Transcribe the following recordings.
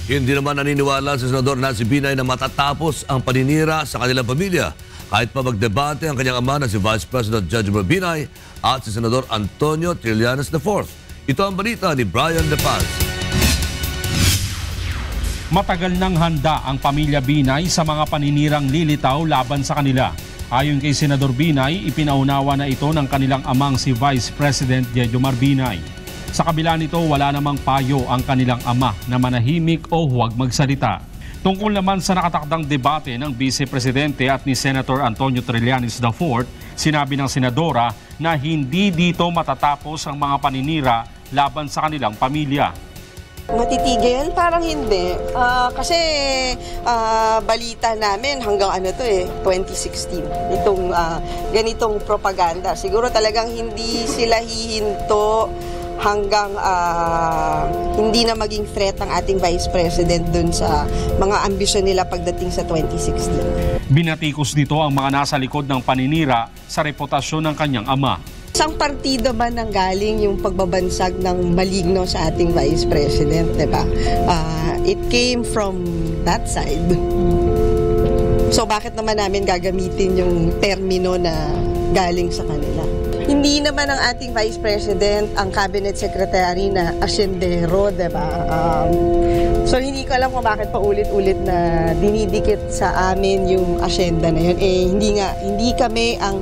Hindi naman naniniwala si Senador Nancy Binay na matatapos ang paninira sa kanilang pamilya kahit pa magdebate ang kanyang ama na si Vice President Jejomar Binay at si Senador Antonio Trillanes IV. Ito ang balita ni Brian De Paz. Matagal nang handa ang pamilya Binay sa mga paninirang lilitaw laban sa kanila. Ayon kay Senador Binay, ipinaunawa na ito ng kanilang amang si Vice President Jejomar Binay. Sa kabila nito, wala namang payo ang kanilang ama na manahimik o huwag magsalita. Tungkol naman sa nakatakdang debate ng Vice Presidente at ni Senator Antonio Trillanes IV, sinabi ng Senadora na hindi dito matatapos ang mga paninira laban sa kanilang pamilya. Matitigil? Parang hindi. Kasi balita namin hanggang 2016. Itong ganitong propaganda. Siguro talagang hindi sila hihinto hanggang hindi na maging threat ang ating Vice President dun sa mga ambisyon nila pagdating sa 2016. Binatikos nito ang mga nasa likod ng paninira sa reputasyon ng kanyang ama. Isang partido ba nang galing yung pagbabansag ng maligno sa ating Vice President, diba? It came from that side. So bakit naman namin gagamitin yung termino na galing sa kanila? Hindi naman ang ating Vice President ang Cabinet Secretary na asyendero, diba? So hindi ko alam kung bakit pa ulit-ulit na dinidikit sa amin yung asyenda na yun. Hindi kami ang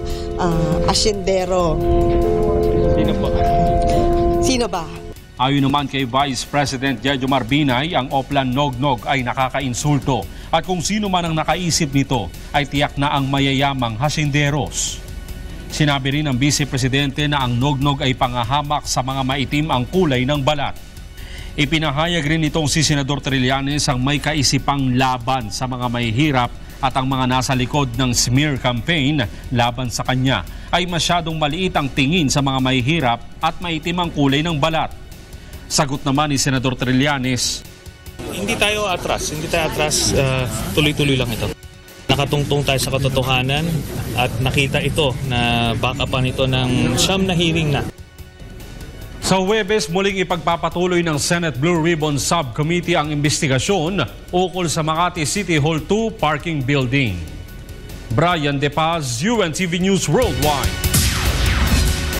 asyendero. Sino ba? Ayon naman kay Vice President Jejomar Binay, ang Oplan Nognog ay nakakainsulto. At kung sino man ang nakaisip nito ay tiyak na ang mayayamang hasinderos. Sinabi rin ng Vice Presidente na ang nognog ay pangahamak sa mga maitim ang kulay ng balat. Ipinahayag rin itong si Senador Trillanes ang may kaisipang laban sa mga mahihirap at ang mga nasa likod ng smear campaign laban sa kanya ay masyadong maliit ang tingin sa mga mahihirap at maitim ang kulay ng balat. Sagot naman ni Senador Trillanes, Hindi tayo atras, tuloy-tuloy lang ito. Nakatungtong tayo sa katotohanan at nakita ito na backupan ito ng siyam na hearing na. Sa Huwebes, muling ipagpapatuloy ng Senate Blue Ribbon Subcommittee ang investigasyon ukol sa Makati City Hall 2 parking building. Brian De Paz, UNTV News Worldwide.